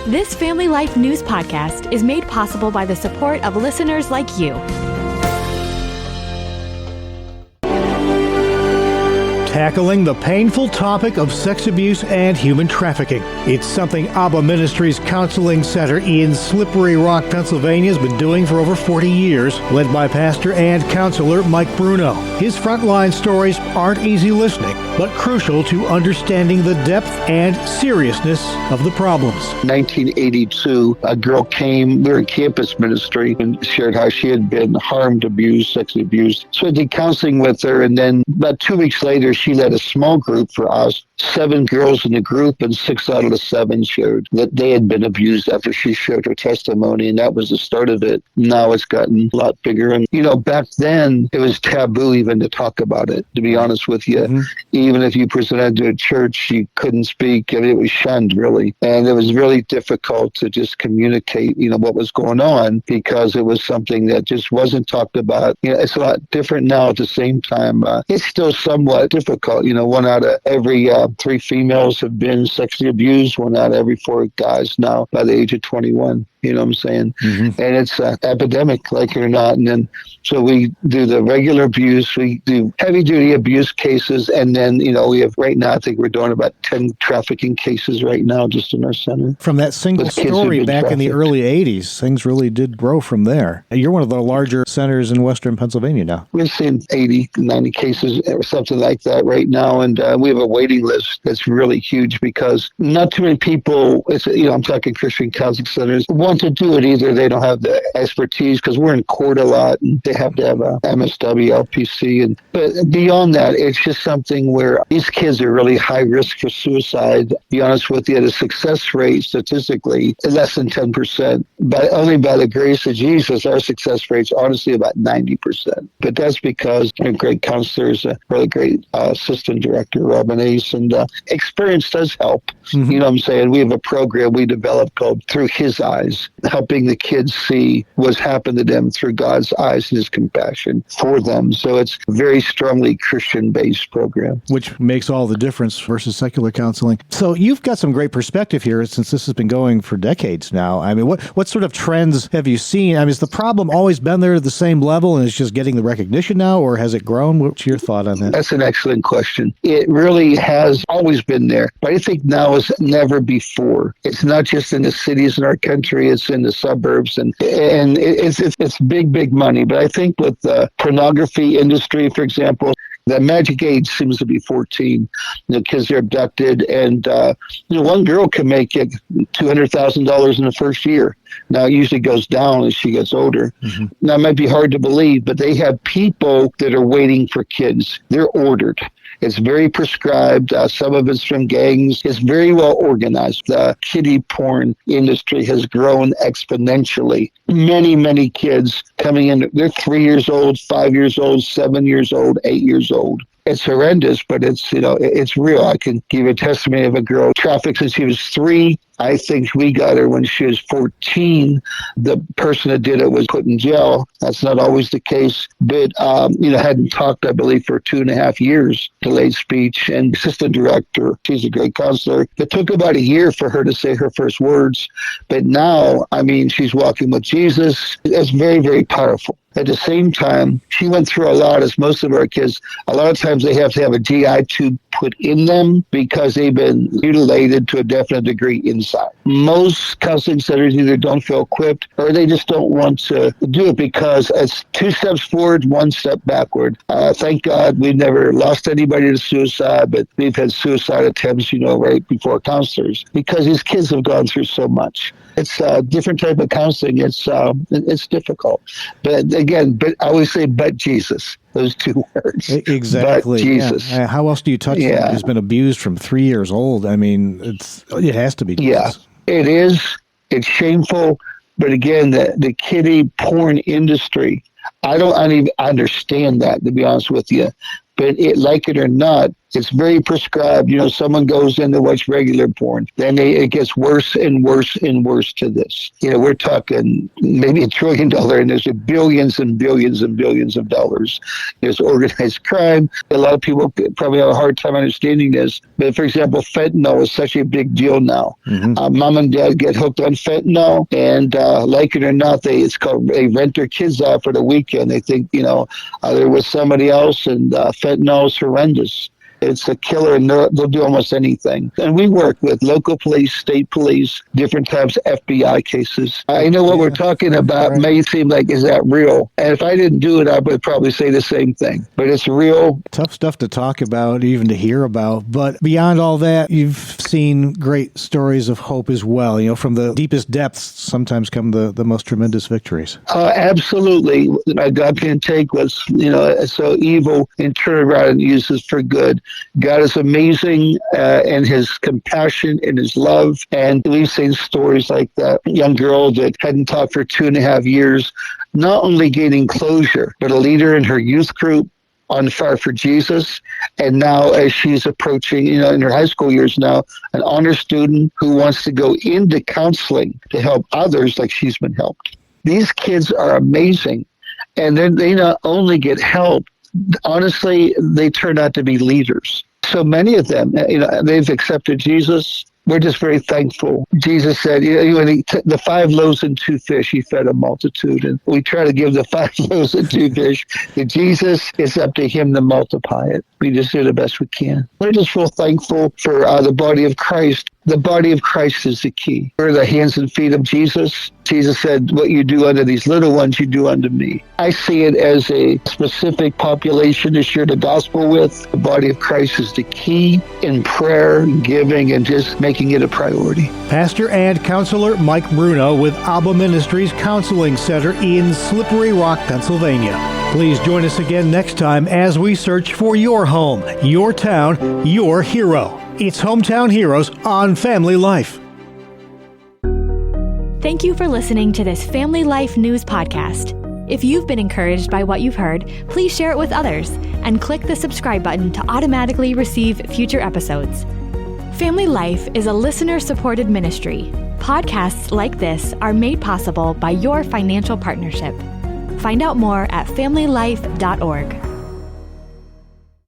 This Family Life News podcast is made possible by the support of listeners like you. Tackling the painful topic of sex abuse and human trafficking. It's something Abba Ministries Counseling Center in Slippery Rock, Pennsylvania has been doing for over 40 years, led by pastor and counselor Mike Bruno. His frontline stories aren't easy listening, but crucial to understanding the depth and seriousness of the problems. 1982, a girl came, we were in campus ministry, and shared how she had been harmed, abused, sexually abused. So I did counseling with her, and then about 2 weeks later, she led a small group for us, 7 girls in the group, and 6 out of the 7 shared that they had been abused after she shared her testimony, and that was the start of it. Now it's gotten a lot bigger. And, back then, it was taboo even to talk about it, to be honest with you. Mm-hmm. Even if you presented to a church, you couldn't speak. I mean, it was shunned, really. And it was really difficult to just communicate, what was going on, because it was something that just wasn't talked about. It's a lot different now. At the same time, it's still somewhat difficult. 1 out of every 3 females have been sexually abused. 1 out of every 4 guys now by the age of 21. You know what I'm saying? Mm-hmm. And it's an epidemic, like it or not. And then, so we do the regular abuse, we do heavy-duty abuse cases, and then, we have, right now, I think we're doing about 10 trafficking cases right now just in our center. From that single story back in the early 80s, things really did grow from there. You're one of the larger centers in Western Pennsylvania now. We're seeing 80, 90 cases or something like that right now, and we have a waiting list that's really huge because not too many people, I'm talking Christian counseling centers, want to do it. Either they don't have the expertise because we're in court a lot and they have to have a MSW, LPC, but beyond that, it's just something where these kids are really high risk for suicide. To be honest with you, the success rate statistically is less than 10%. But only by the grace of Jesus, our success rate's honestly about 90%. But that's because they're great counselors, a really great assistant director, Robin Ace, and experience does help. Mm-hmm. You know what I'm saying? We have a program we developed called Through His Eyes, helping the kids see what's happened to them through God's eyes and His compassion for them. So it's a very strongly Christian-based program. Which makes all the difference versus secular counseling. So you've got some great perspective here since this has been going for decades now. I mean, what sort of trends have you seen? I mean, has the problem always been there at the same level and it's just getting the recognition now, or has it grown? What's your thought on that? That's an excellent question. It really has always been there, but I think now is never before. It's not just in the cities in our country, it's in the suburbs, and it's big money. But I think with the pornography industry, for example, the magic age seems to be 14. Kids are abducted, and one girl can make it $200,000 in the first year. Now, it usually goes down as she gets older. Mm-hmm. Now, it might be hard to believe, but they have people that are waiting for kids. They're ordered. It's very prescribed. Some of it's from gangs. It's very well organized. The kiddie porn industry has grown exponentially. Many kids coming in. They're 3 years old, 5 years old, 7 years old, 8 years old. It's horrendous, but it's real. I can give you a testimony of a girl trafficked since she was 3. I think we got her when she was 14. The person that did it was put in jail. That's not always the case, but hadn't talked, I believe, for 2.5 years. Delayed speech, and assistant director. She's a great counselor. It took about a year for her to say her first words, but now, she's walking with Jesus. It's very, very powerful. At the same time, she went through a lot, as most of our kids. A lot of times they have to have a GI tube put in them because they've been mutilated to a definite degree inside. Most counseling centers either don't feel equipped or they just don't want to do it because it's 2 steps forward, 1 step backward. Thank God we've never lost anybody to suicide, but we've had suicide attempts, right before counselors because these kids have gone through so much. It's a different type of counseling. It's difficult. But again, but I always say, but Jesus. Those 2 words. Exactly. But Jesus. Yeah. How else do you touch someone who's been abused from 3 years old? It has to be Jesus. Yeah, it is. It's shameful. But again, the kiddie porn industry, I don't even understand that, to be honest with you. But like it or not, It's very prescribed. Someone goes in to watch regular porn. Then it gets worse and worse and worse to this. We're talking maybe $1 trillion, and there's billions and billions and billions of dollars. There's organized crime. A lot of people probably have a hard time understanding this. But for example, fentanyl is such a big deal now. Mom and dad get hooked on fentanyl, and like it or not, they rent their kids out for the weekend. They think, they're with somebody else, and fentanyl is horrendous. It's a killer, and they'll do almost anything. And we work with local police, state police, different types of FBI cases. I know what we're talking about may seem like, is that real? And if I didn't do it, I would probably say the same thing. But it's real. Tough stuff to talk about, even to hear about. But beyond all that, you've seen great stories of hope as well. From the deepest depths sometimes come the most tremendous victories. Absolutely. God can take what's so evil and turn around and use it for good. God is amazing in his compassion and his love. And we've seen stories like that young girl that hadn't talked for 2.5 years, not only gaining closure, but a leader in her youth group, on fire for Jesus. And now as she's approaching, in her high school years now, an honor student who wants to go into counseling to help others like she's been helped. These kids are amazing. And then they not only get help, honestly, they turn out to be leaders. So many of them, they've accepted Jesus. We're just very thankful. Jesus said, when he took the 5 loaves and 2 fish, he fed a multitude. And we try to give the 5 loaves and 2 fish to Jesus. It's up to him to multiply it. We just do the best we can. We're just real thankful for the body of Christ. The body of Christ is the key. We're the hands and feet of Jesus. Jesus said, what you do unto these little ones, you do unto me. I see it as a specific population to share the gospel with. The body of Christ is the key in prayer, giving, and just making it a priority. Pastor and counselor Mike Bruno with Abba Ministries Counseling Center in Slippery Rock, Pennsylvania. Please join us again next time as we search for your home, your town, your hero. It's Hometown Heroes on Family Life. Thank you for listening to this Family Life News podcast. If you've been encouraged by what you've heard, please share it with others and click the subscribe button to automatically receive future episodes. Family Life is a listener-supported ministry. Podcasts like this are made possible by your financial partnership. Find out more at familylife.org.